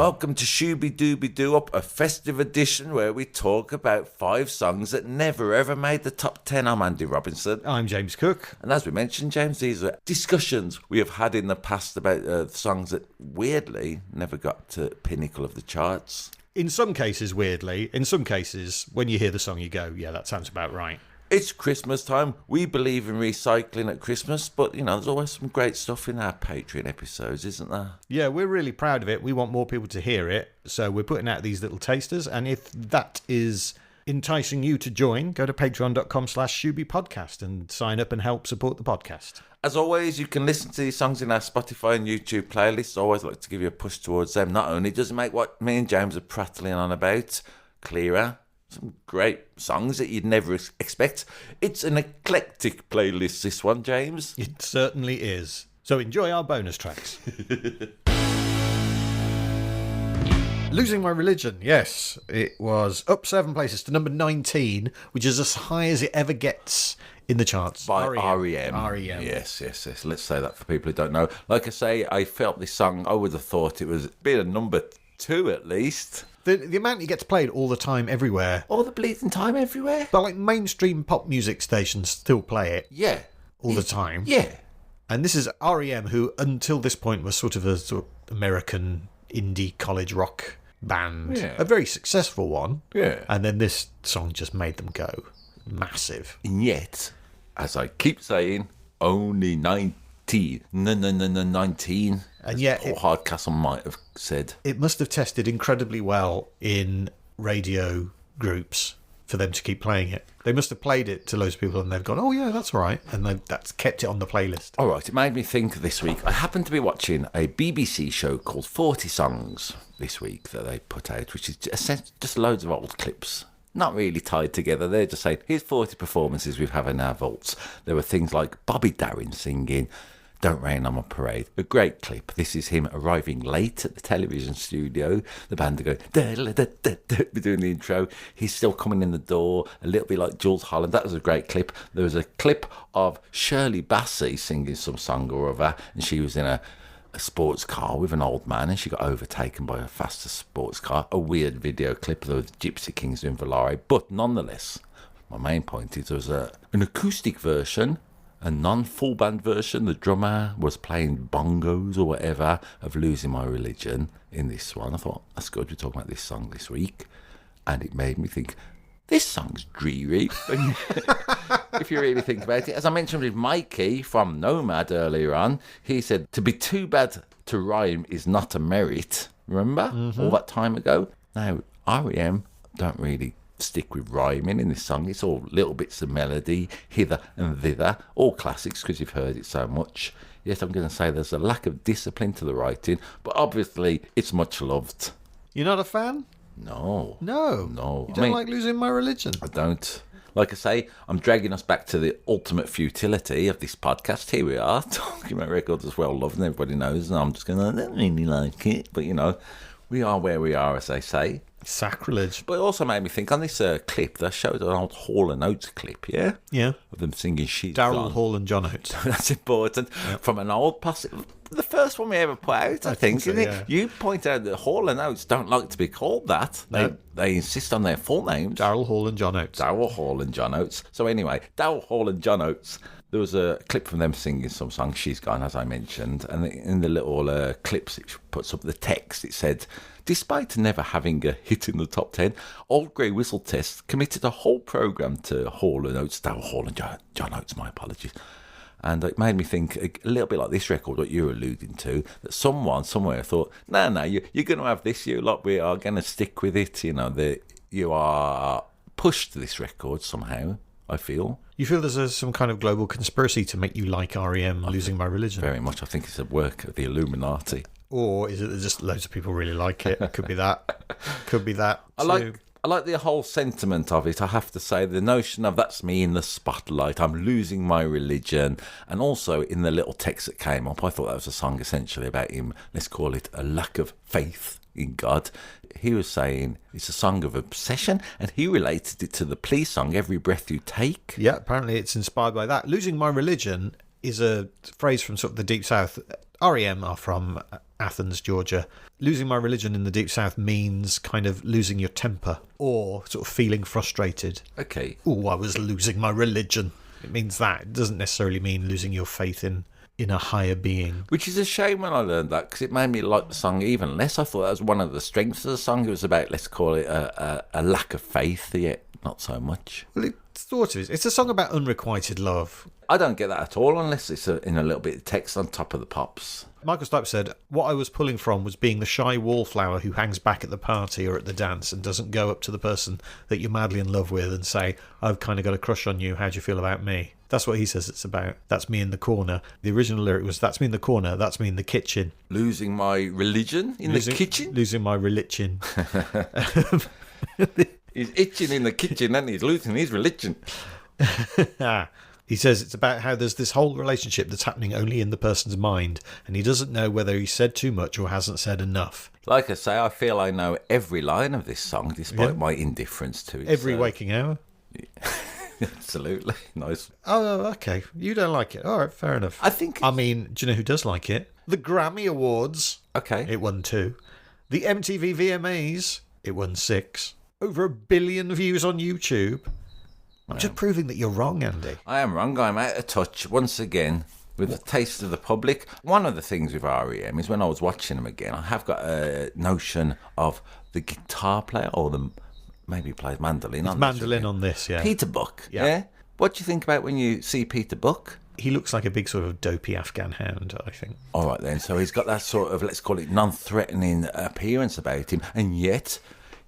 Welcome to Shooby Dooby Doo Up, a festive edition where we talk about 5 songs that never ever made the top 10. I'm Andy Robinson. I'm James Cook. And as we mentioned, James, these are discussions we have had in the past about songs that weirdly never got to pinnacle of the charts. In some cases, weirdly. In some cases, when you hear the song, you go, yeah, that sounds about right. It's Christmas time. We believe in recycling at Christmas, but, you know, there's always some great stuff in our Patreon episodes, isn't there? Yeah, we're really proud of it. We want more people to hear it, so we're putting out these little tasters, and if that is enticing you to join, go to patreon.com/ShoobyPodcast and sign up and help support the podcast. As always, you can listen to these songs in our Spotify and YouTube playlists. I always like to give you a push towards them. Not only does it make what me and James are prattling on about clearer, some great songs that you'd never expect. It's an eclectic playlist, this one, James. It certainly is. So enjoy our bonus tracks. Losing My Religion, yes. It was up 7 places to number 19, which is as high as it ever gets in the charts. By R.E.M. Yes. Let's say that for people who don't know. Like I say, I felt this song, I would have thought it was been a number 2 at least. The amount it gets played all the time, everywhere. All the bleeding time everywhere. But like mainstream pop music stations still play it. Yeah. All the time. Yeah. And this is R.E.M., who until this point was sort of a American indie college rock band. Yeah. A very successful one. Yeah. And then this song just made them go massive. And yet, as I keep saying, only 19. No, 19. And yet, Paul Hardcastle might have said. It must have tested incredibly well in radio groups for them to keep playing it. They must have played it to loads of people and they've gone, oh yeah, that's all right. And that's kept it on the playlist. All right, it made me think this week. I happened to be watching a BBC show called 40 Songs this week that they put out, which is just loads of old clips. Not really tied together. They're just saying, here's 40 performances we've had in our vaults. There were things like Bobby Darin singing Don't Rain on My Parade. A great clip. This is him arriving late at the television studio. The band are going, we're doing the intro. He's still coming in the door, a little bit like Jules Holland. That was a great clip. There was a clip of Shirley Bassey singing some song or other, and she was in a sports car with an old man and she got overtaken by a faster sports car. A weird video clip of the Gypsy Kings doing Volare. But nonetheless, my main point is there was an acoustic version, a non-full band version. The drummer was playing bongos or whatever of Losing My Religion in this one. I thought, that's good, we're talking about this song this week. And it made me think, this song's dreary. If you really think about it. As I mentioned with Mikey from Nomad earlier on, he said, to be too bad to rhyme is not a merit. Remember? Mm-hmm. All that time ago? Now, R.E.M. don't really stick with rhyming in this song. It's all little bits of melody, hither and thither, all classics because you've heard it so much. Yes, I'm going to say there's a lack of discipline to the writing, but obviously it's much loved. You're not a fan? No. You don't like Losing My Religion? I don't. Like I say, I'm dragging us back to the ultimate futility of this podcast. Here we are, talking about records as well loved, and everybody knows, and I'm just going, I don't really like it. But, you know, we are where we are, as they say. Sacrilege. But it also made me think, on this clip, they showed an old Hall & Oates clip, yeah? Yeah. Of them singing She's Daryl Gone. Hall and John Oates. That's important. Yep. From an old the first one we ever put out, I think, isn't it? Yeah. You point out that Hall & Oates don't like to be called that. No. They insist on their full names. Daryl Hall and John Oates. Daryl Hall and John Oates. So anyway, Daryl Hall and John Oates, there was a clip from them singing some song, She's Gone, as I mentioned, and in the little clips it puts up the text, it said, despite never having a hit in the top 10, Old Grey Whistle Test committed a whole programme to Hall and Oates, Daryl Hall and John Oates, my apologies. And it made me think a little bit like this record, what you're alluding to, that someone somewhere thought, no, you're going to have this, you lot, we are going to stick with it. You know, you are pushed to this record somehow, I feel. You feel there's some kind of global conspiracy to make you like R.E.M. Losing My Religion? Very much. I think it's a work of the Illuminati. Or is it that just loads of people really like it? Could be that. Could be that too. I like the whole sentiment of it, I have to say. The notion of that's me in the spotlight, I'm losing my religion. And also in the little text that came up, I thought that was a song essentially about him, let's call it a lack of faith in God. He was saying it's a song of obsession, and he related it to the Police song, Every Breath You Take. Yeah, apparently it's inspired by that. Losing my religion is a phrase from sort of the Deep South. R.E.M. are from Athens, Georgia. Losing my religion in the Deep South means kind of losing your temper or sort of feeling frustrated. Okay. Oh, I was losing my religion. It means that. It doesn't necessarily mean losing your faith in a higher being. Which is a shame when I learned that, because it made me like the song even less. I thought that was one of the strengths of the song. It was about, let's call it, a lack of faith, yet not so much. Well, it sort of is. It's a song about unrequited love. I don't get that at all unless it's in a little bit of text on top of the pops. Michael Stipe said, what I was pulling from was being the shy wallflower who hangs back at the party or at the dance and doesn't go up to the person that you're madly in love with and say, I've kind of got a crush on you, how do you feel about me? That's what he says it's about. That's me in the corner. The original lyric was, that's me in the corner, that's me in the kitchen. Losing my religion in the kitchen? Losing my religion. He's itching in the kitchen and he's losing his religion. He says it's about how there's this whole relationship that's happening only in the person's mind, and he doesn't know whether he said too much or hasn't said enough. Like I say, I feel I know every line of this song, despite my indifference to it. Every waking hour? Absolutely. Nice. Oh, okay. You don't like it. All right, fair enough. I mean, do you know who does like it? The Grammy Awards. Okay. It won 2. The MTV VMAs. It won 6. Over 1 billion views on YouTube. I'm just proving that you're wrong, Andy. I am wrong. I'm out of touch once again with the taste of the public. One of the things with REM is when I was watching them again, I have got a notion of the guitar player or maybe he plays mandolin. On this, yeah. Peter Buck. Yeah. Yeah. What do you think about when you see Peter Buck? He looks like a big sort of dopey Afghan hound, I think. All right then. So he's got that sort of, let's call it, non-threatening appearance about him, and yet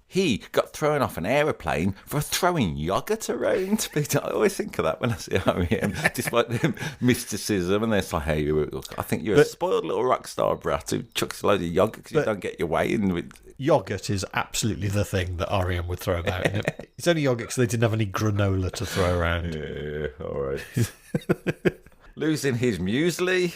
he got thrown off an aeroplane for throwing yogurt around. I always think of that when I see REM, despite their mysticism. And they're like, hey, I think you're a spoiled little rock star brat who chucks a load of yogurt because you don't get your way in with. Yogurt is absolutely the thing that REM would throw about. It's only yogurt because they didn't have any granola to throw around. Yeah, all right. Losing his muesli.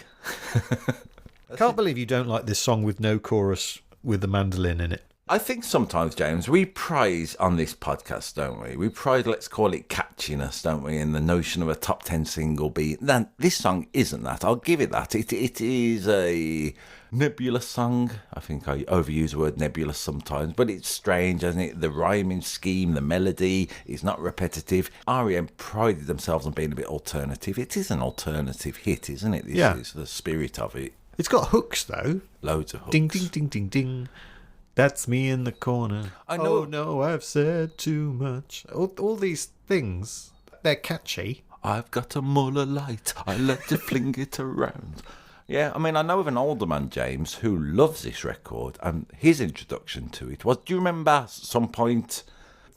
I can't believe you don't like this song with no chorus with the mandolin in it. I think sometimes, James, we praise on this podcast, don't we? We praise, let's call it catchiness, don't we? And the notion of a top 10 single beat. Then this song isn't that. I'll give it that. It is a nebulous song. I think I overuse the word nebulous sometimes, but it's strange, isn't it? The rhyming scheme, the melody is not repetitive. REM prided themselves on being a bit alternative. It is an alternative hit, isn't it? This is the spirit of it. It's got hooks, though. Loads of hooks. Ding, ding, ding, ding, ding. That's me in the corner. I know. Oh, no, I've said too much. All these things, they're catchy. I've got a Muller light. I like to fling it around. Yeah, I mean, I know of an older man, James, who loves this record, and his introduction to it was, do you remember at some point,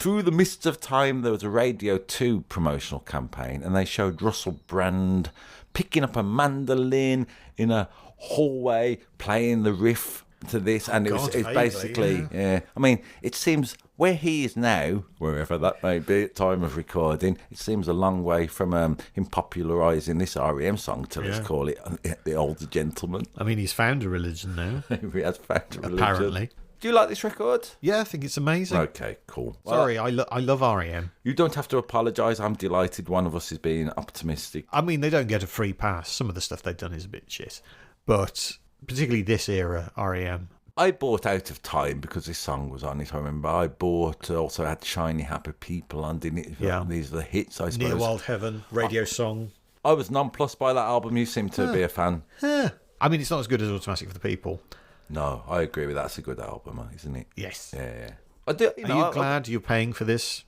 through the mists of time, there was a Radio 2 promotional campaign, and they showed Russell Brand picking up a mandolin in a hallway, playing the riff to this, and it's basically, yeah. I mean, it seems where he is now, wherever that may be at time of recording, it seems a long way from him popularising this REM song to, let's call it, The Older Gentleman. I mean, he's found a religion now. He has found a religion. Apparently. Do you like this record? Yeah, I think it's amazing. Okay, cool. Sorry, I love REM. You don't have to apologise. I'm delighted one of us is being optimistic. I mean, they don't get a free pass. Some of the stuff they've done is a bit shit. But particularly this era, REM. I bought Out of Time because this song was on it, I remember. I bought, also had Shiny Happy People on it. Yeah. These are the hits, I suppose. Near Wild Heaven, Radio Song. I was nonplussed by that album. You seem to be a fan. I mean, it's not as good as Automatic for the People. No, I agree with that. It's a good album, isn't it? Yes. Yeah. I do, Are you glad you're paying for this?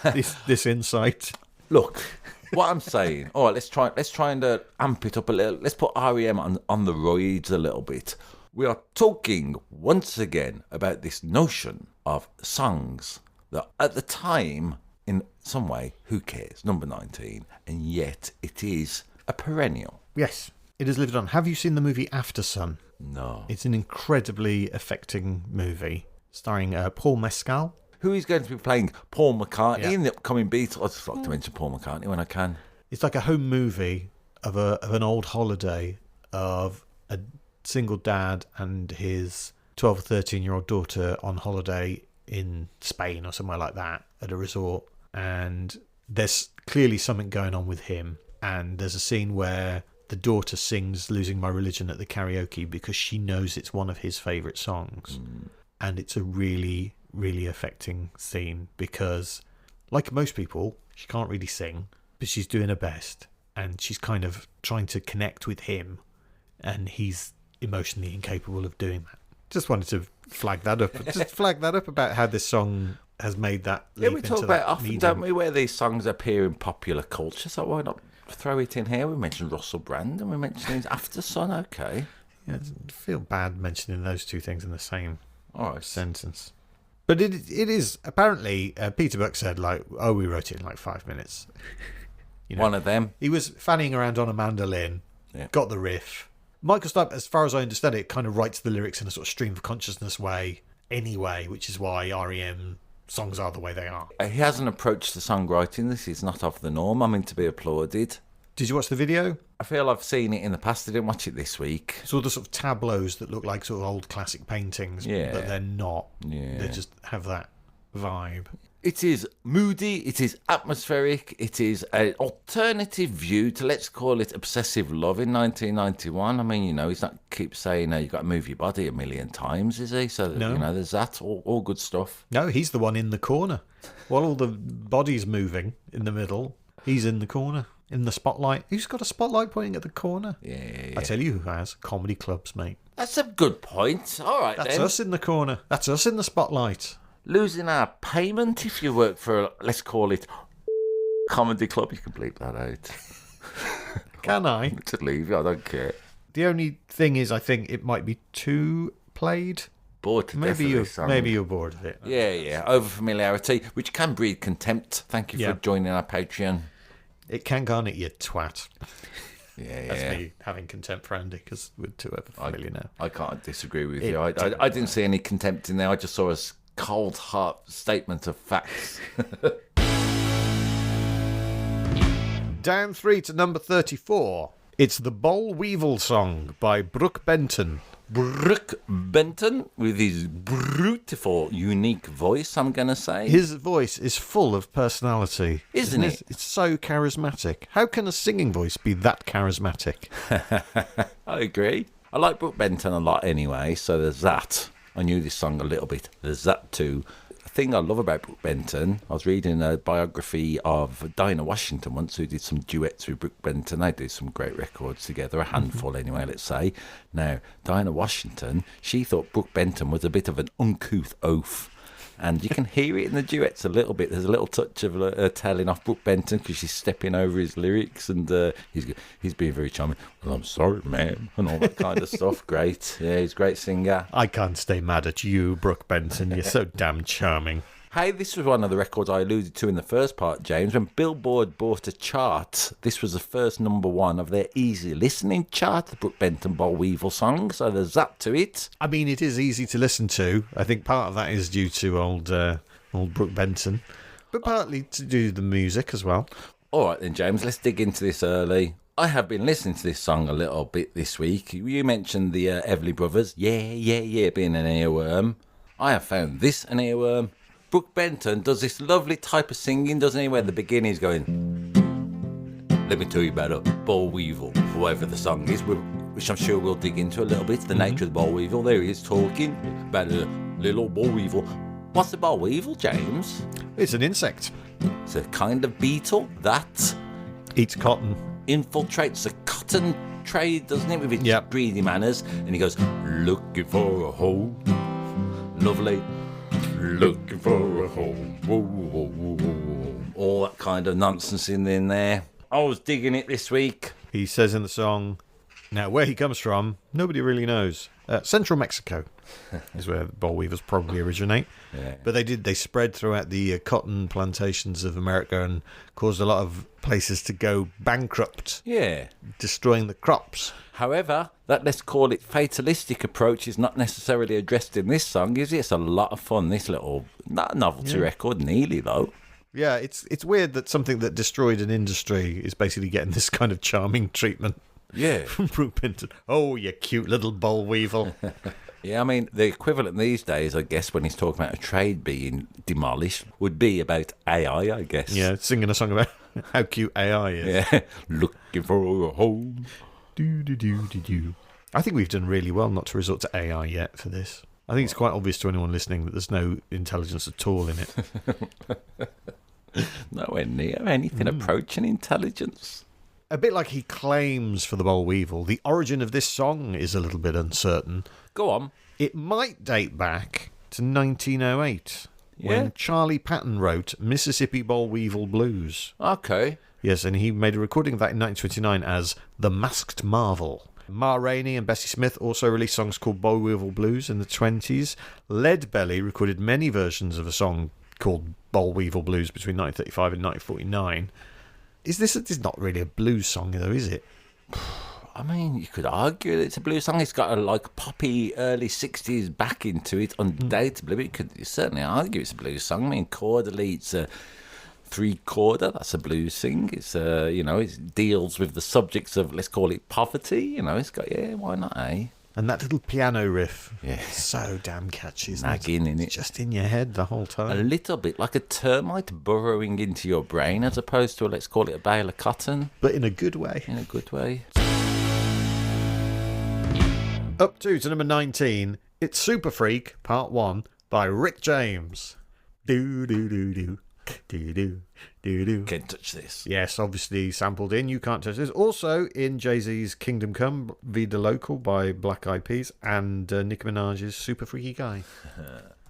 this insight? Look, what I'm saying, all right, let's try and amp it up a little. Let's put REM on the roids a little bit. We are talking once again about this notion of songs that at the time, in some way, who cares? Number 19, and yet it is a perennial. Yes, it has lived on. Have you seen the movie After Sun? No. It's an incredibly affecting movie starring Paul Mescal. Who is going to be playing Paul McCartney in the upcoming Beatles? I just like to mention Paul McCartney when I can. It's like a home movie of an old holiday of a single dad and his 12 or 13-year-old daughter on holiday in Spain or somewhere like that at a resort. And there's clearly something going on with him. And there's a scene where the daughter sings Losing My Religion at the karaoke because she knows it's one of his favourite songs. And it's a really, really affecting scene because, like most people, she can't really sing, but she's doing her best. And she's kind of trying to connect with him, and he's emotionally incapable of doing that. Just wanted to flag that up. Just flag that up about how this song has made that leap we into talk that about it often, medium. don't we, where these songs appear in popular culture, so why not throw it in here? We mentioned Russell Brand and we mentioned his After Sun, okay. Yeah, I feel bad mentioning those two things in the same All right. sentence. But it is, apparently, Peter Buck said, like, oh, we wrote it in like 5 minutes. You know, One of them. he was fanning around on a mandolin, Yeah. got the riff. Michael Stipe, as far as I understand it, kind of writes the lyrics in a sort of stream of consciousness way anyway, which is why REM songs are the way they are. He hasn't approached the songwriting. This is not of the norm. I mean, to be applauded. Did you watch the video? I feel I've seen it in the past. I didn't watch it this week. It's all the sort of tableaus that look like sort of old classic paintings, Yeah. but they're not. Yeah. They just have that vibe. It is moody, it is atmospheric, it is an alternative view to, let's call it, obsessive love in 1991. I mean, you know, he's not keep saying you've got to move your body a million times, is he? So, No. you know, there's that, all good stuff. No, he's the one in the corner. While all the body's moving in the middle, he's in the corner, in the spotlight. Who's got a spotlight pointing at the corner? Yeah. I tell you who has. Comedy clubs, mate. That's a good point. All right, That's then. us in the corner. That's us in the spotlight. Losing our payment if you work for, let's call it, comedy club. You can bleep that out. Can I? Just leave it, I don't care. The only thing is, I think it might be too played. Bored to death of this song. Maybe you're bored of it. Yeah. Over familiarity, which can breed contempt. Thank you Yeah. for joining our Patreon. It can go on it, you twat. Yeah. That's me having contempt for Andy because we're too over familiar now. I can't disagree with It- you. I didn't see any contempt in there. I just saw a cold heart statement of facts. Down 3 to number 34. It's the Boll Weevil song by Brooke Benton. Brooke Benton with his beautiful, unique voice, I'm going to say. His voice is full of personality. Isn't it? It's so charismatic. How can a singing voice be that charismatic? I agree. I like Brooke Benton a lot anyway, so there's that. I knew this song a little bit. There's that too. The thing I love about Brooke Benton, I was reading a biography of Dinah Washington once, who did some duets with Brooke Benton. They did some great records together, a handful anyway, let's say. Now, Dinah Washington, she thought Brooke Benton was a bit of an uncouth oaf. And you can hear it in the duets a little bit. There's a little touch of her telling off Brooke Benton because she's stepping over his lyrics, and he's being very charming. Well, I'm sorry, ma'am, and all that kind of stuff. Great. Yeah, he's a great singer. I can't stay mad at you, Brooke Benton. You're so damn charming. Hey, this was one of the records I alluded to in the first part, James. When Billboard bought a chart, this was the first number one of their easy listening chart, the Brooke Benton Boll Weevil song. So there's that to it. I mean, it is easy to listen to. I think part of that is due to old Brooke Benton, but partly to do the music as well. All right then, James, let's dig into this early. I have been listening to this song a little bit this week. You mentioned the Everly Brothers. Yeah, being an earworm. I have found this an earworm. Brooke Benton does this lovely type of singing, doesn't he, where the beginning is going, let me tell you about a Boll Weevil, or whatever the song is, which I'm sure we'll dig into a little bit, the nature of the Boll Weevil. There he is talking about a little Boll Weevil. What's the Boll Weevil, James? It's an insect. It's a kind of beetle that Eats cotton. infiltrates the cotton trade, doesn't it, with its Yep. greedy manners, and he goes, looking for a hole, lovely, looking for a hole, whoa, whoa, whoa, whoa. All that kind of nonsense in there. I was digging it this week. He says in the song, now where he comes from, nobody really knows. Central Mexico is where the Boll Weevils probably originate. Yeah. But they spread throughout the cotton plantations of America and caused a lot of places to go bankrupt, Yeah. destroying the crops. However, that, let's call it, fatalistic approach is not necessarily addressed in this song, is it? It's a lot of fun, this little, not novelty record, nearly, though. Yeah, it's weird that something that destroyed an industry is basically getting this kind of charming treatment Yeah. from Brooke Benton. Oh, you cute little Boll Weevil. Yeah, I mean, the equivalent these days, I guess, when he's talking about a trade being demolished, would be about AI, I guess. Yeah, singing a song about how cute AI is. Yeah. Looking for a home. Do. I think we've done really well not to resort to AI yet for this. I think it's quite obvious to anyone listening that there's no intelligence at all in it. Nowhere near anything approaching intelligence. A bit like he claims for the Boll Weevil, the origin of this song is a little bit uncertain. Go on. It might date back to 1908, when Charlie Patton wrote Mississippi Boll Weevil Blues. Okay. Yes, and he made a recording of that in 1929 as The Masked Marvel. Ma Rainey and Bessie Smith also released songs called Boll Weevil Blues in the 20s. Leadbelly recorded many versions of a song called Boll Weevil Blues between 1935 and 1949. This is not really a blues song, though, is it? I mean, you could argue that it's a blues song. It's got a poppy early 60s back into it, undoubtedly. But you could certainly argue it's a blues song. I mean, chordally, it's a 3-chorder. That's a blues thing. It's it deals with the subjects of, let's call it, poverty. It's got, why not, eh? And that little piano riff, yeah, so damn catchy, isn't nagging it? in it, it's just in your head the whole time. A little bit like a termite burrowing into your brain, as opposed to, let's call it, a bale of cotton. But in a good way. In a good way. Up to number 19, it's Super Freak Part 1 by Rick James. Do do do do. Do do do do. Can't touch this. Yes, obviously sampled in You Can't Touch This. Also in Jay-Z's Kingdom Come, Vida Local by Black Eyed Peas, and Nicki Minaj's Super Freaky Guy.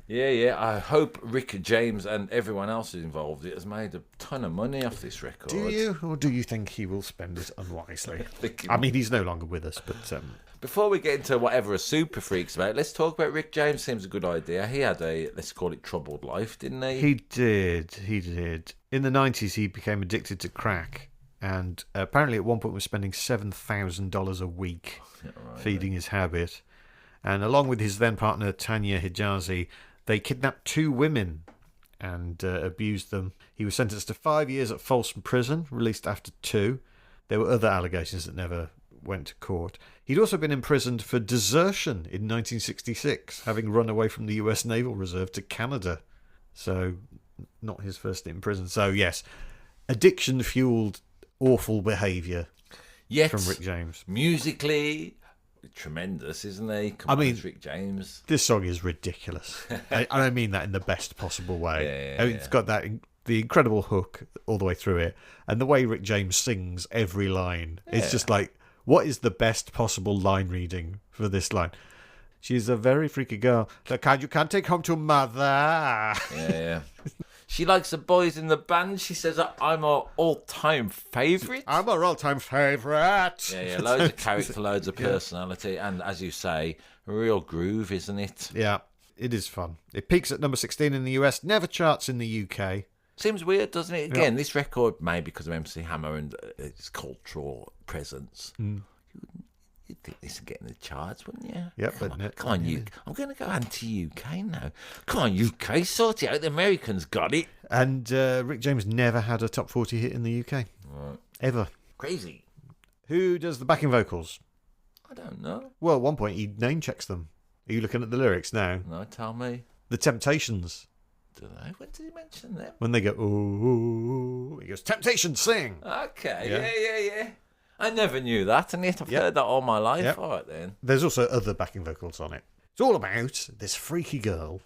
Yeah. I hope Rick James and everyone else who's involved has made a ton of money off this record. Do you? Or do you think he will spend it unwisely? I mean, he's no longer with us, but... Before we get into whatever a Super Freak's about, let's talk about Rick James. Seems a good idea. He had a, let's call it, troubled life, didn't he? He did. In the 90s, he became addicted to crack, and apparently at one point was spending $7,000 a week feeding his habit. And along with his then partner, Tanya Hijazi, they kidnapped 2 women and abused them. He was sentenced to 5 years at Folsom Prison, released after 2. There were other allegations that never went to court. He'd also been imprisoned for desertion in 1966, having run away from the US Naval Reserve to Canada. So, not his first stint in prison. So, yes, addiction-fueled awful behaviour from Rick James. Musically, tremendous, isn't he? Come on, Rick James. This song is ridiculous. I don't mean that in the best possible way. It's got the incredible hook all the way through it, and the way Rick James sings every line. It's just like, what is the best possible line reading for this line? She's a very freaky girl. You can't take home to mother. Yeah. She likes the boys in the band. She says, I'm her all-time favourite. I'm her all-time favourite. Yeah. Loads of character, loads of personality. And as you say, a real groove, isn't it? Yeah, it is fun. It peaks at number 16 in the US, never charts in the UK. Seems weird, doesn't it? Again, this record, maybe because of MC Hammer and its cultural presence, you'd think this would get in the charts, wouldn't you? Yeah, come on, UK. I'm going to go anti-UK now. Come on, UK, sort it out. The Americans got it. And Rick James never had a top 40 hit in the UK. Right. Ever. Crazy. Who does the backing vocals? I don't know. Well, at one point he name checks them. Are you looking at the lyrics now? No, tell me. The Temptations. Do they? When did he mention them? When they go, ooh, he goes, Temptations, sing! Okay, yeah. I never knew that, and yet I've heard that all my life. Yep. All right, then. There's also other backing vocals on it. It's all about this freaky girl.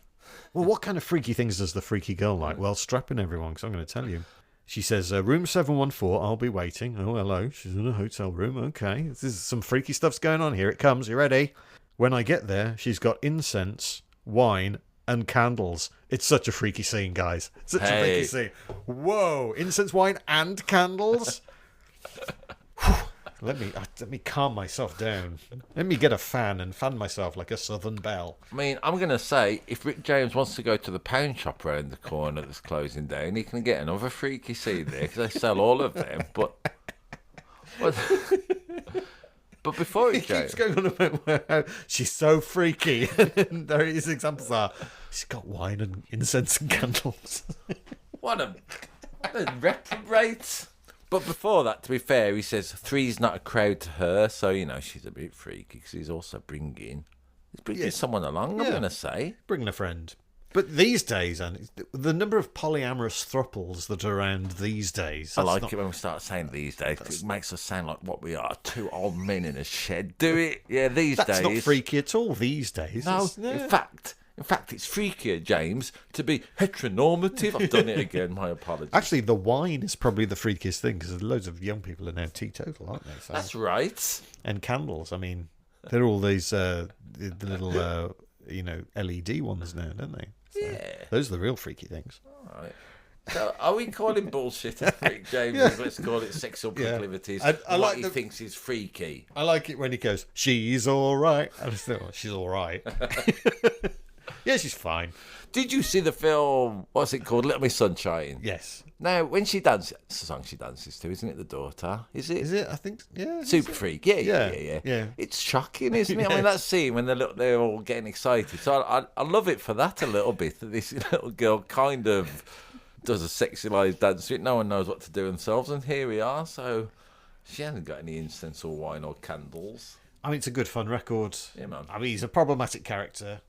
Well, what kind of freaky things does the freaky girl like? Well, strap in, everyone, because I'm going to tell you. She says, room 714, I'll be waiting. Oh, hello, she's in a hotel room. Okay, this is some freaky stuff's going on. Here it comes. You ready? When I get there, she's got incense, wine, and candles. It's such a freaky scene, guys. Such a freaky scene. Whoa, incense, wine, and candles? Let me calm myself down. Let me get a fan and fan myself like a Southern belle. I mean, I'm going to say, if Rick James wants to go to the pound shop around the corner that's closing down, he can get another freaky scene there, because they sell all of them. But before he keeps going on about how she's so freaky, and there his examples are, she's got wine and incense and candles. What a reprobate. But before that, to be fair, he says 3's not a crowd to her, so, she's a bit freaky, because he's also bringing someone along, I'm going to say. Bringing a friend. But these days, and the number of polyamorous thruples that are around these days. I like it when we start saying these days, 'cause it makes us sound like what we are, two old men in a shed. Do it. Yeah, these days. That's not freaky at all these days. No, in fact, it's freakier, James, to be heteronormative. I've done it again. My apologies. Actually, the wine is probably the freakiest thing because loads of young people are now teetotal, aren't they? So. That's right. And candles. I mean, they're all these the little LED ones now, don't they? So Yeah. Those are the real freaky things. All right. So are we calling bullshit a freak, James? Yeah. Let's call it sexual proclivities. I what like he the- thinks is freaky. I like it when he goes, "She's all right." I just thought, she's all right. Yeah, she's fine. Did you see the film, what's it called, Little Miss Sunshine? Yes. Now, when she dances, it's the song she dances to, isn't it, the daughter? Is it? Is it? I think, yeah. Super Freak, yeah. It's shocking, isn't it? I mean, that scene when they're all getting excited. So I love it for that a little bit. That this little girl kind of does a sexualised dance. No one knows what to do themselves, and here we are. So she hasn't got any incense or wine or candles. I mean, it's a good fun record. Yeah, man. I mean, he's a problematic character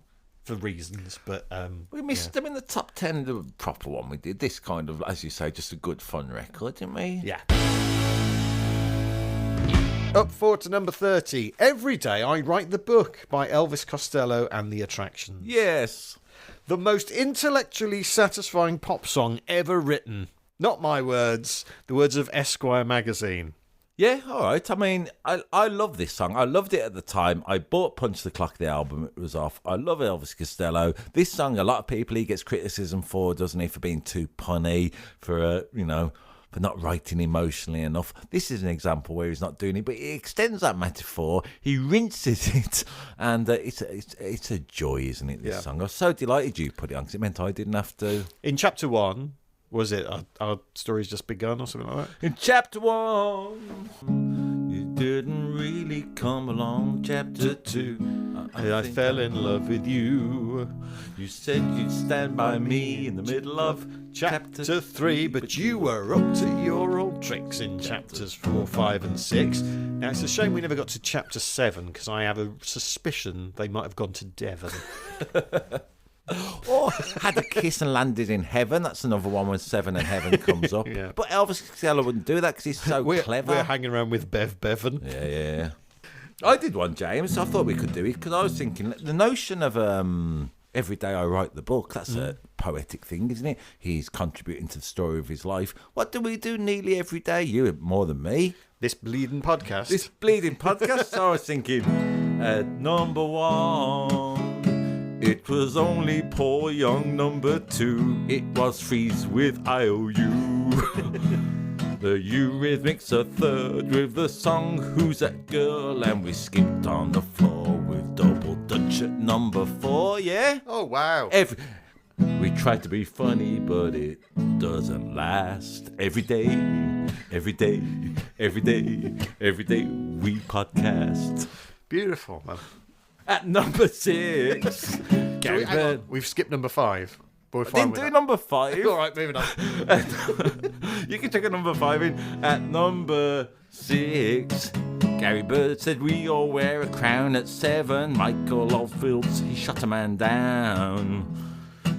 for reasons, but We missed them in the top 10, the proper one we did. This kind of, as you say, just a good fun record, didn't we? yeah. Up forward to number 30. Every Day I Write the Book by Elvis Costello and the Attractions. Yes. The most intellectually satisfying pop song ever written. Not my words, the words of Esquire magazine. Yeah, all right. I mean, I love this song. I loved it at the time. I bought Punch the Clock, the album. It was off. I love Elvis Costello. This song, a lot of people he gets criticism for, doesn't he, for being too punny, for for not writing emotionally enough. This is an example where he's not doing it, but he extends that metaphor. He rinses it, and it's a joy, isn't it, this song? I was so delighted you put it on, because it meant I didn't have to. In chapter 1, was it Our Story's Just Begun or something like that? In chapter 1, you didn't really come along. Chapter 2, I fell in love with you. You said you'd stand by me in the middle of Chapter 3, but you were up to your old tricks in chapters 4, 5 and 6. Now, it's a shame we never got to chapter 7, because I have a suspicion they might have gone to Devon. Or had a kiss and landed in heaven. That's another one when 7 and heaven comes up. Yeah. But Elvis Costello wouldn't do that because he's so clever. We're hanging around with Bevan. Yeah. I did one, James. I thought we could do it because I was thinking the notion of every day I write the book. That's a poetic thing, isn't it? He's contributing to the story of his life. What do we do nearly every day? You more than me. This bleeding podcast. This bleeding podcast. So I was thinking, at number 1. It was only poor young number 2. It was freeze with IOU. The Eurythmics a third with the song Who's That Girl? And we skipped on the floor with double dutch at number 4, yeah? Oh, wow. We tried to be funny, but it doesn't last. Every day we podcast. Beautiful, man. At number 6, Gary Bird. We've skipped number 5. But we're I fine didn't with do that. number 5. All right, moving on. You can take a number 5 in. At number 6, Gary Bird said we all wear a crown. At 7, Michael Oldfields, he shot a man down.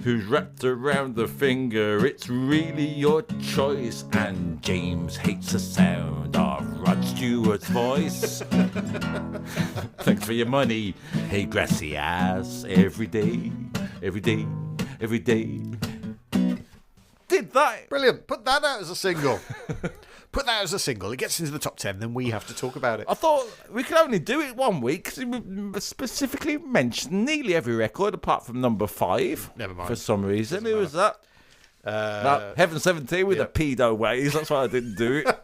Who's wrapped around the finger, it's really your choice. And James hates the sound of Rod Stewart's voice. Thanks for your money. Hey, grassy ass. Every day. Did that. Brilliant. Put that out as a single. It gets into the top 10, then we have to talk about it. I thought we could only do it one week because we specifically mentioned nearly every record apart from number 5. Never mind. For some reason. Who was that? No, Heaven 17 with the pedo ways. That's why I didn't do it.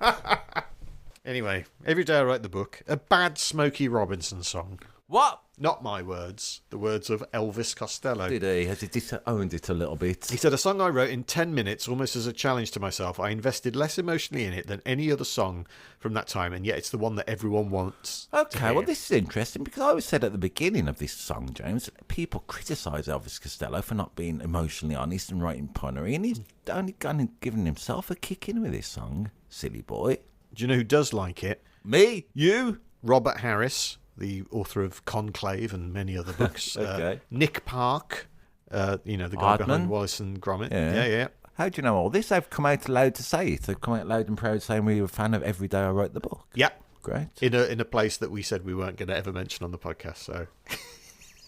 Anyway, Every Day I Write the Book, a bad Smokey Robinson song. What? Not my words, the words of Elvis Costello. Did he? Has he disowned it a little bit? He said, a song I wrote in 10 minutes, almost as a challenge to myself. I invested less emotionally in it than any other song from that time, and yet it's the one that everyone wants. Okay, well, this is interesting because I always said at the beginning of this song, James, people criticise Elvis Costello for not being emotionally honest and writing punnery, and he's only gone and given himself a kick in with this song. Silly boy. Do you know who does like it? Me? You? Robert Harris, the author of Conclave and many other books. Okay. Nick Park The guy Hardman? behind Wallace and Gromit. Yeah. Yeah. How do you know all this? They've come out loud to say it. They've come out loud and proud saying we were a fan of Every Day I Wrote the Book. Yeah. Great. In a place that we said we weren't going to ever mention on the podcast, so...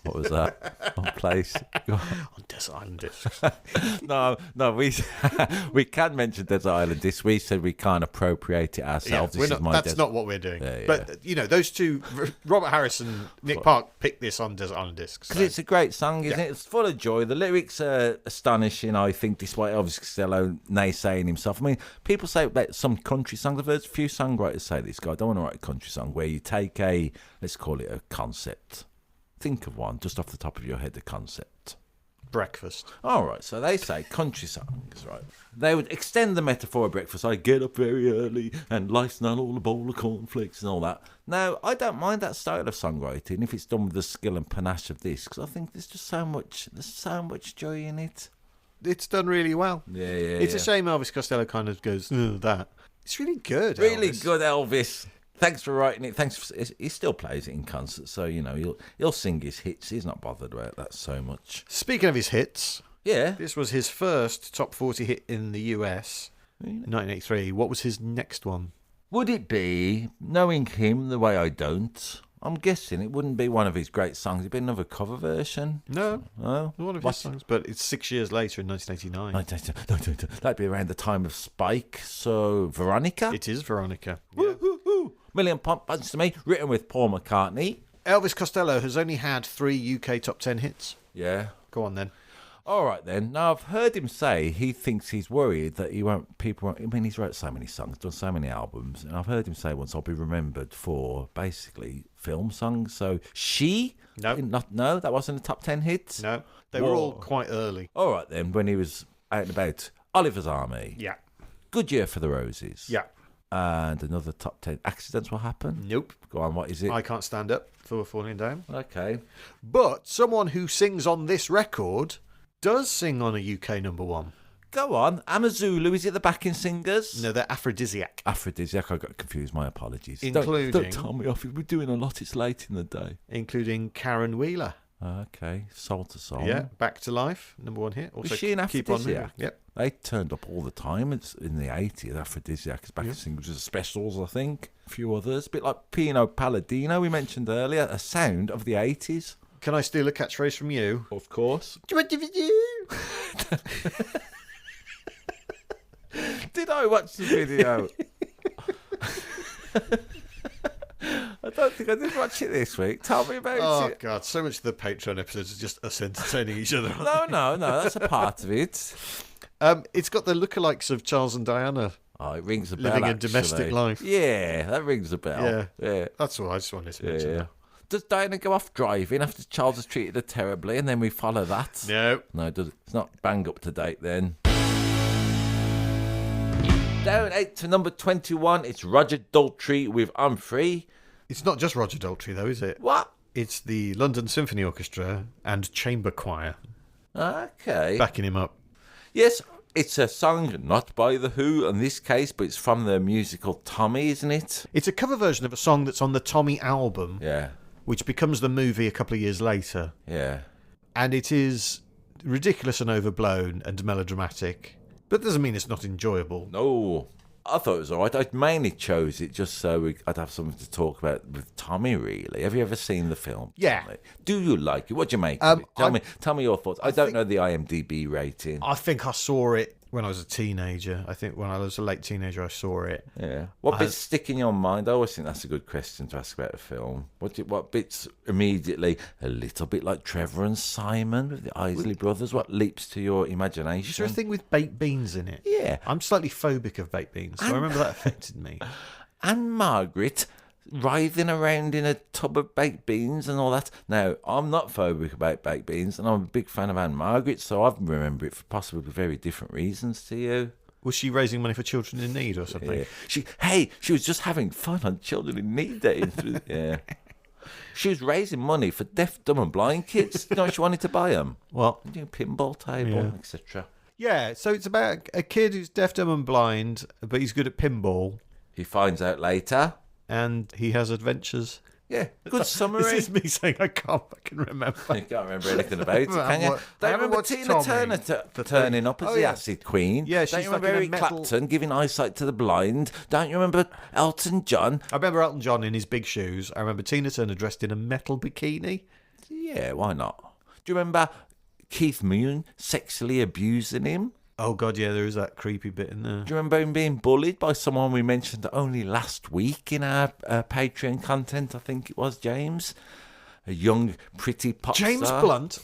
What was that? On place? On Desert Island Discs. No, we can mention Desert Island Discs. We said we can't appropriate it ourselves. That's not what we're doing. Yeah. But, those two, Robert Harris and Nick Park, picked this on Desert Island Discs. Because it's a great song, isn't it? It's full of joy. The lyrics are astonishing, I think, despite obviously Costello naysaying himself. I mean, people say about some country songs. I've heard a few songwriters say this, guy, I don't want to write a country song where you take let's call it a concept. Think of one, just off the top of your head, the concept. Breakfast. All right, so they say country songs, right? They would extend the metaphor of breakfast. I get up very early and life's not all a bowl of cornflakes and all that. Now, I don't mind that style of songwriting if it's done with the skill and panache of this, because I think there's so much joy in it. It's done really well. Yeah. It's a shame Elvis Costello kind of goes, that. It's really good, Really Elvis. good, Elvis. Thanks for writing it. He still plays it in concert, so he'll sing his hits. He's not bothered about that so much. Speaking of his hits, Yeah. this was his first top 40 hit in the US in 1983. What was his next one? Would it be, knowing him the way I don't, I'm guessing it wouldn't be one of his great songs. It'd be another cover version. No, Oh, one of his songs, but it's 6 years later in 1989. That'd be around the time of Spike. So Veronica. It is Veronica. Woo, woo, woo. Million Pounds to Me, written with Paul McCartney. Elvis Costello has only had 3 UK top 10 hits. Yeah. Go on then. All right then. Now I've heard him say he thinks he's worried that people won't. I mean, he's wrote so many songs, done so many albums, and I've heard him say once I'll be remembered for basically film songs. So no, that wasn't a top 10 hit. No, they were all quite early. All right then. When he was out and about, Oliver's Army. Yeah. Good Year for the Roses. Yeah. And another top 10 accidents will happen. Nope. Go on, what is it? I Can't Stand Up for Falling Down. Okay. But someone who sings on this record does sing on a UK number 1. Go on. Amazulu, is it the backing singers? No, they're Aphrodisiac. Aphrodisiac, I got confused. My apologies. Including... Don't tell me off. We're doing a lot. It's late in the day. Including Karen Wheeler. Okay. Soul to Soul. Yeah. Back to Life, number 1 hit. Also, Was she an Keep On Aphrodisiac? Moving. Yep. They turned up all the time. It's in the 80s. Aphrodisiac's backing singers was specials, I think. A few others. A bit like Pino Palladino, we mentioned earlier. A sound of the 80s. Can I steal a catchphrase from you? Of course. What did you do? Did I watch the video? I don't think I did watch it this week. Tell me about Oh, it. God. So much of the Patreon episodes is just us entertaining each other. No, that's a part of it. It's got the lookalikes of Charles and Diana. Oh, it rings a bell. Living a actually. domestic life. Yeah, that rings a bell. Yeah. That's all. I just wanted to mention that. Does Diana go off driving after Charles has treated her terribly, and then we follow that? No. No, it's not bang up to date then. Down 8 to number 21, it's Roger Daltrey with I'm Free. It's not just Roger Daltrey, though, is it? What? It's the London Symphony Orchestra and Chamber Choir Okay. backing him up. Yes, it's a song not by The Who in this case, but it's from the musical Tommy, isn't it? It's a cover version of a song that's on the Tommy album, Yeah. which becomes the movie a couple of years later. Yeah. And it is ridiculous and overblown and melodramatic. But doesn't mean it's not enjoyable. No. I thought it was all right. I mainly chose it just so I'd have something to talk about with Tommy, really. Have you ever seen the film? Yeah. Tommy? Do you like it? What do you make of it? Tell me your thoughts. I don't know the IMDb rating. I think I saw it when I was a teenager. I think when I was a late teenager, I saw it. Yeah. What bits stick in your mind? I always think that's a good question to ask about a film. What bits immediately, a little bit like Trevor and Simon with the Isley Brothers, what leaps to your imagination? Is there a thing with baked beans in it? Yeah. I'm slightly phobic of baked beans, so I remember that affected me. And Margaret writhing around in a tub of baked beans and all that. Now, I'm not phobic about baked beans, and I'm a big fan of Anne Margaret, so I remember it for possibly very different reasons to you. Was she raising money for children in need or something? Yeah. She was just having fun on Children in Need Day. Yeah. She was raising money for deaf, dumb and blind kids. You know what she wanted to buy them? What? Pinball table, etc. Yeah, so it's about a kid who's deaf, dumb and blind, but he's good at pinball, He finds out later. and he has adventures. Yeah, good summary. This is me saying I can't fucking remember. You can't remember anything about it, can you? I Don't haven't remember watched Tina Tommy. Turner turning up as the yeah. Acid Queen? Yeah, Don't she's you remember like in a Eric metal- Clapton giving eyesight to the blind? Don't you remember Elton John? I remember Elton John in his big shoes. I remember Tina Turner dressed in a metal bikini. Yeah, why not? Do you remember Keith Moon sexually abusing him? Oh, God, yeah, there is that creepy bit in there. Do you remember him being bullied by someone we mentioned only last week in our Patreon content? I think it was James. A young, pretty pop James star. Blunt?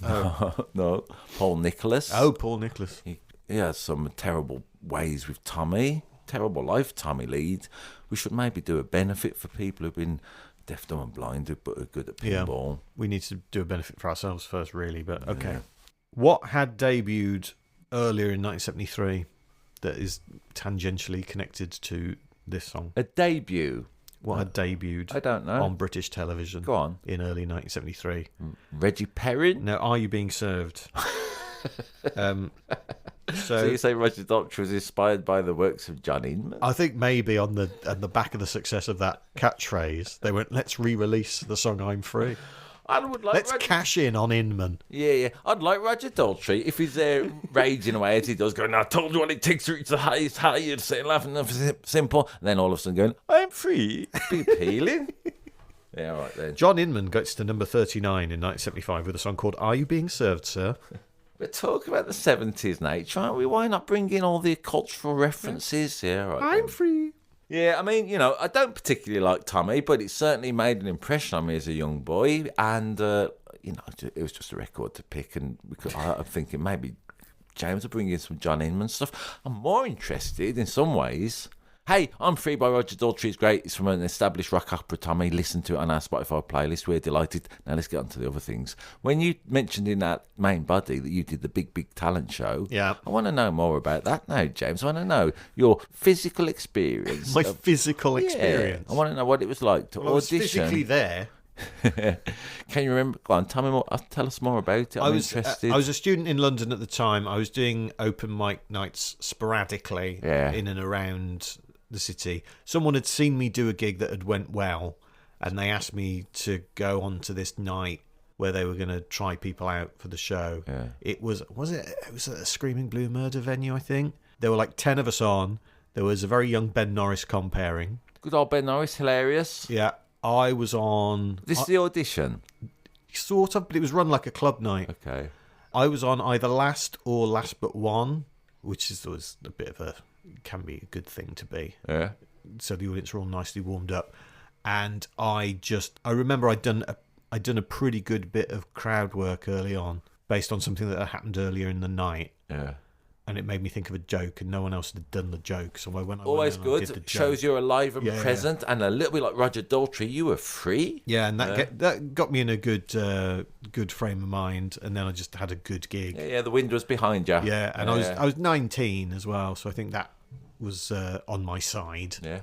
No, Paul Nicholas. Oh, Paul Nicholas. He has some terrible ways with Tommy. Terrible life Tommy leads. We should maybe do a benefit for people who've been deaf, dumb and blind but are good at pinball. We need to do a benefit for ourselves first, really, but okay. Yeah. What had debuted earlier in 1973 that is tangentially connected to this song? A debut? What had debuted? I don't know. On British television. Go on. In early 1973. Reggie Perrin? Now, Are You Being Served? So you say Roger Daltrey was inspired by the works of John Inman? I think maybe on the back of the success of that catchphrase, they went, let's re-release the song I'm Free. Let's cash in on Inman. Yeah. I'd like Roger Daltrey if he's there raging away as he does, going, I told you what it takes to reach the highest high, you'd say laughing simple. And then all of a sudden going, I'm free. Be appealing. Yeah, all right then. John Inman gets to number 39 in 1975 with a song called Are You Being Served, Sir? We're talking about the 70s nature, aren't we? Why not bring in all the cultural references? Yeah, right. I'm free. Yeah, I mean, I don't particularly like Tommy, but it certainly made an impression on me as a young boy. And, it was just a record to pick. And I'm thinking maybe James will bring in some John Inman stuff. I'm more interested in some ways. Hey, I'm Free by Roger Daltrey. It's great. It's from an established rock opera, Tommy. Listen to it on our Spotify playlist. We're delighted. Now let's get on to the other things. When you mentioned in that main body that you did the big talent show, yeah, I want to know more about that now, James. I want to know your physical experience. My physical experience. I want to know what it was like to audition. I was physically there. Can you remember? Go on, tell me more. Tell us more about it. I'm interested. I was a student in London at the time. I was doing open mic nights sporadically in and around the city. Someone had seen me do a gig that had went well, and they asked me to go on to this night where they were going to try people out for the show. Yeah. It was at a Screaming Blue Murder venue, I think. There were like 10 of us on. There was a very young Ben Norris comparing. Good old Ben Norris, hilarious. Yeah. I was on... This is the audition? Sort of, but it was run like a club night. Okay. I was on either last or last but one, which was a bit of a... can be a good thing to be. Yeah. So the audience were all nicely warmed up. And I remember I'd done a pretty good bit of crowd work early on based on something that had happened earlier in the night. Yeah. And it made me think of a joke, and no one else had done the joke. So I went. Always good. Shows you're alive and present, and a little bit like Roger Daltrey, you were free. Yeah, and that got me in a good frame of mind, and then I just had a good gig. Yeah, the wind was behind you. Yeah, and I was 19 as well, so I think that was on my side. Yeah.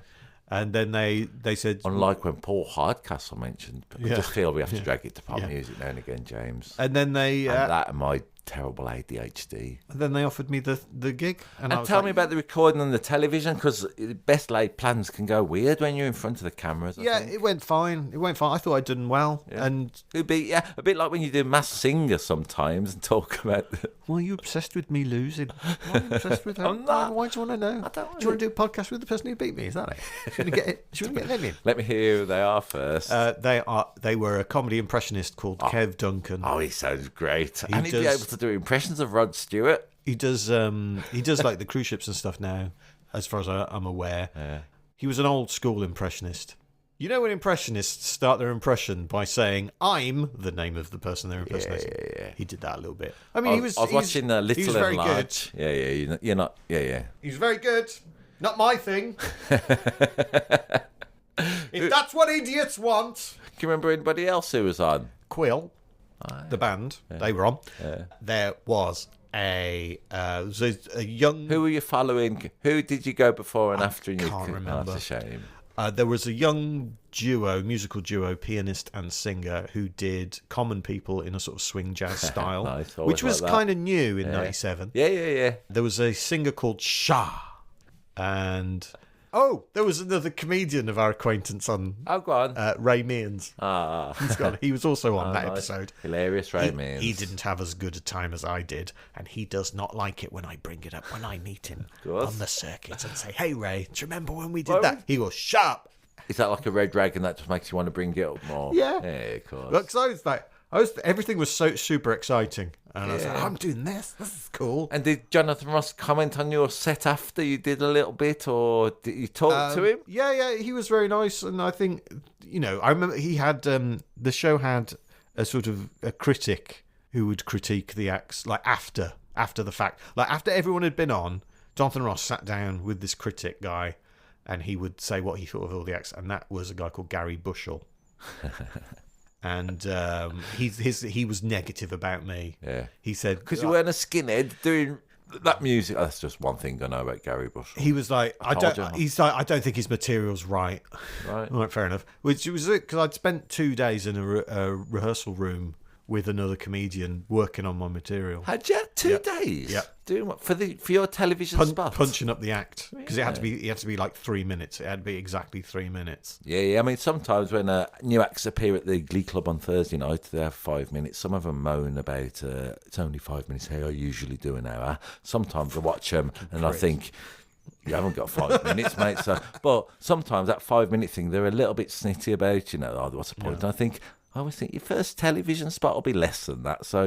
And then they said... Unlike when Paul Hardcastle mentioned, I just feel we have to drag it to pop music now and again, James. And then they... and that and my terrible ADHD. And then they offered me the gig. And tell me about the recording on the television, because best laid plans can go weird when you're in front of the cameras. I think. It went fine. I thought I'd done well. Yeah. And it'd be a bit like when you do Masked Singer sometimes and talk about... Why are you obsessed with me losing? Why are you obsessed with that? I'm not. Why do you want to know? Do you want to do a podcast with the person who beat me? Is that it? Should we get them in? Let me hear who they are first. They were a comedy impressionist called Kev Duncan. Oh, he sounds great. And he'd be able to do impressions of Rod Stewart. He does like the cruise ships and stuff now, as far as I'm aware. Yeah. He was an old school impressionist. You know when impressionists start their impression by saying, I'm the name of the person they're impersonating? Yeah. He did that a little bit. I mean, I was watching Little and Large. Good. Yeah, you're not... Yeah. He was very good. Not my thing. If that's what idiots want. Can you remember anybody else who was on? Quill, the band, they were on. Yeah. There was a young... Who were you following? Who did you go before and after? I can't remember. That's a shame. There was a young musical duo, pianist and singer, who did Common People in a sort of swing jazz style, nice, which was like kind of new in '97. Yeah. There was a singer called Shah, and Oh, there was another comedian of our acquaintance on Oh, go on. Ray Means. He was also on that nice. episode. Hilarious Ray Means. He didn't have as good a time as I did, and he does not like it when I bring it up when I meet him on the circuit and say, "Hey Ray, do you remember when we did that?" He goes, "Shut up." Is that like a red dragon that just makes you want to bring it up more? Yeah. Yeah, of course. Because everything was so super exciting, and I was like, "I'm doing this. This is cool." And did Jonathan Ross comment on your set after you did a little bit, or did you talk to him? Yeah, he was very nice, and I think, I remember he had the show had a sort of a critic who would critique the acts like after the fact, like after everyone had been on. Jonathan Ross sat down with this critic guy, and he would say what he thought of all the acts, and that was a guy called Gary Bushell. And he was negative about me. Yeah. He said... Because you weren't a skinhead doing that music. That's just one thing I know about Gary Bushell. He was like, I don't think his material's right. Right, fair enough. Which was it, because I'd spent 2 days in a rehearsal room with another comedian working on my material. Had you 2 days? Yeah. Doing what for your television spot? Punching up the act, because it had to be like 3 minutes. It had to be exactly 3 minutes. Yeah. I mean, sometimes when new acts appear at the Glee Club on Thursday night, they have 5 minutes. Some of them moan about it's only 5 minutes. Hey, I usually do an hour. Sometimes I watch them and I think, you haven't got 5 minutes, mate. But sometimes that 5 minute thing, they're a little bit snitty about. What's the point? And I think. I always think your first television spot will be less than that. So,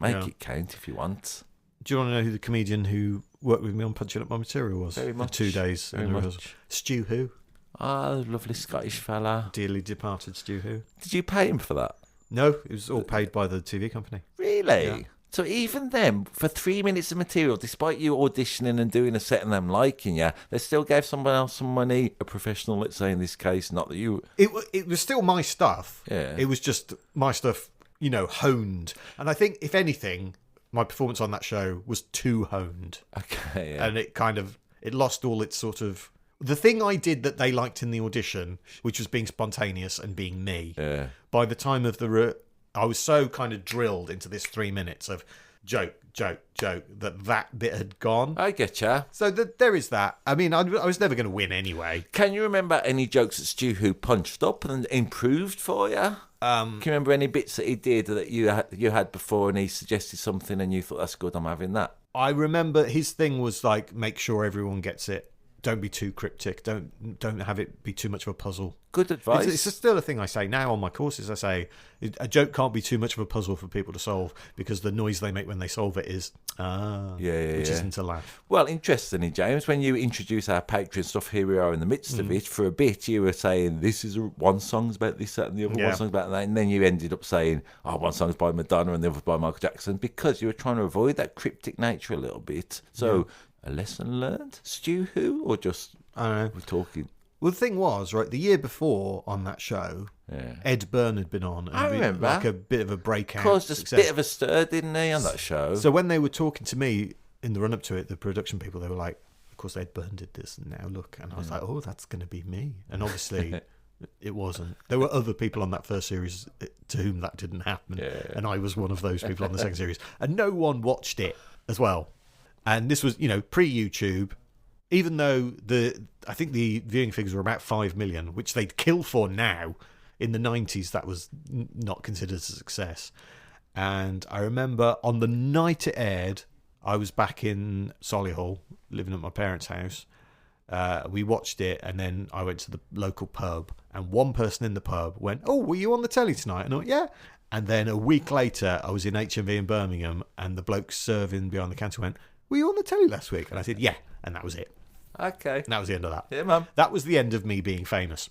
make it count if you want. Do you want to know who the comedian who worked with me on punching up my material was? Very much. For 2 days. Very much. Stu Who. Oh, lovely Scottish fella. Dearly departed Stu Who. Did you pay him for that? No, it was all paid by the TV company. Really? Yeah. So even them, for 3 minutes of material, despite you auditioning and doing a set and them liking you, they still gave someone else some money, a professional, let's say in this case, not that you... It was still my stuff. Yeah. It was just my stuff, honed. And I think, if anything, my performance on that show was too honed. Okay, yeah. And it lost all its sort of... The thing I did that they liked in the audition, which was being spontaneous and being me, by the time of I was so kind of drilled into this 3 minutes of joke, that bit had gone. I get ya. So there is that. I mean, I was never going to win anyway. Can you remember any jokes that Stu Who punched up and improved for you? Can you remember any bits that he did that you had before and he suggested something and you thought, that's good, I'm having that? I remember his thing was like, make sure everyone gets it. Don't be too cryptic. Don't have it be too much of a puzzle. Good advice. It's still a thing I say now on my courses. I say a joke can't be too much of a puzzle for people to solve because the noise they make when they solve it is which isn't a laugh. Well, interestingly, James, when you introduce our Patreon stuff, here we are in the midst of it. For a bit, you were saying this is one song's about this, that, and the other one song's about that, and then you ended up saying, one song's by Madonna and the other's by Michael Jackson, because you were trying to avoid that cryptic nature a little bit. So. A lesson learned? Stu Who? Or just, I don't know. We're talking? Well, the thing was, right, the year before on that show, Ed Byrne had been on. And I remember. Like a bit of a breakout. Caused a bit of a stir, didn't he, on that show? So when they were talking to me in the run-up to it, the production people, they were like, of course, Ed Byrne did this, and now look. And I was like, oh, that's going to be me. And obviously... It wasn't. There were other people on that first series to whom that didn't happen. And I was one of those people on the second series. And no one watched it as well. And this was, pre-YouTube, even though I think the viewing figures were about 5 million, which they'd kill for now. In the 90s, that was not considered a success. And I remember on the night it aired, I was back in Solihull, living at my parents' house. We watched it, and then I went to the local pub, and one person in the pub went, "Oh, were you on the telly tonight?" And I went, "Yeah." And then a week later, I was in HMV in Birmingham, and the bloke serving behind the counter went, "Were you on the telly last week?" And I said, "Yeah." And that was it. Okay. And that was the end of that. Yeah, man. That was the end of me being famous.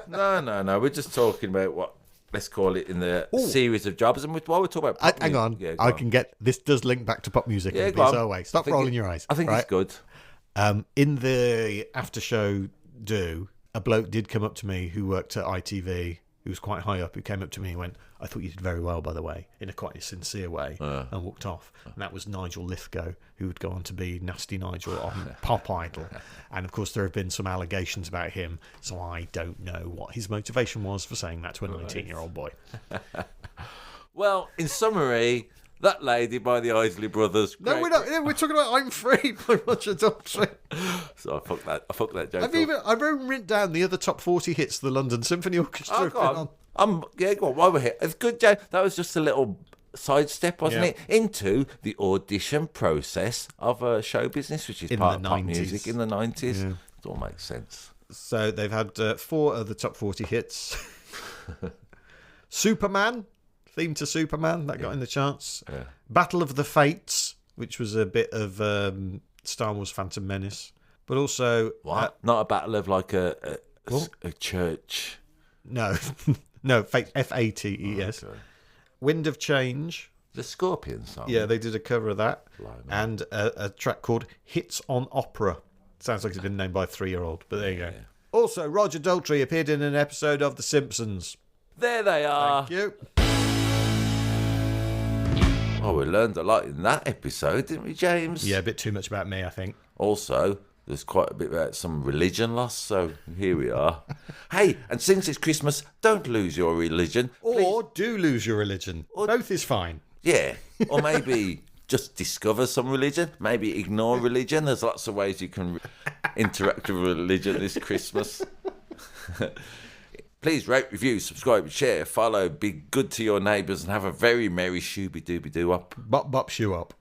No. We're just talking about what, let's call it, in the series of jobs. And while we're talking about hang on. I can get... This does link back to pop music. Yeah, go on. Away. Stop rolling your eyes. I think it's good. In the after show a bloke did come up to me who worked at ITV, who was quite high up, who came up to me and went, "I thought you did very well, by the way," in a quite a sincere way, and walked off. And that was Nigel Lithgow, who would go on to be Nasty Nigel on Pop Idol. And of course, there have been some allegations about him, so I don't know what his motivation was for saying that to a 19-year-old boy. Well, in summary, That Lady by the Isley Brothers. No, Great. we're not. Yeah, we're talking about I'm Free by Roger Daltrey. So I fucked that joke. I've even written down the other top 40 hits the London Symphony Orchestra have Go been on. on. Go on. While we're here, it's good, Jay. That was just a little sidestep, wasn't Yeah. it, into the audition process of show business, which is In part the of pop 90s. music in the 90s. It all makes sense. So they've had 4 of the top 40 hits. Superman, theme to Superman, that got in the charts. Yeah. Battle of the Fates, which was a bit of Star Wars Phantom Menace. But also... What? Not a battle of like a church. No, no, Fates, Fates. Okay. Wind of Change. The Scorpion song. Yeah, they did a cover of that. Blimey. And a track called Hits on Opera. Sounds like it's been named by a 3-year-old, but there you go. Yeah. Also, Roger Daltrey appeared in an episode of The Simpsons. There they are. Thank you. Oh, we learned a lot in that episode, didn't we, James? Yeah, a bit too much about me, I think. Also, there's quite a bit about some religion loss, so here we are. Hey, and since it's Christmas, don't lose your religion. Or do lose your religion. Both is fine. Yeah, or maybe just discover some religion. Maybe ignore religion. There's lots of ways you can interact with religion this Christmas. Please rate, review, subscribe, share, follow, be good to your neighbours, and have a very merry Shooby Dooby Doo up. Bop bop shoe up.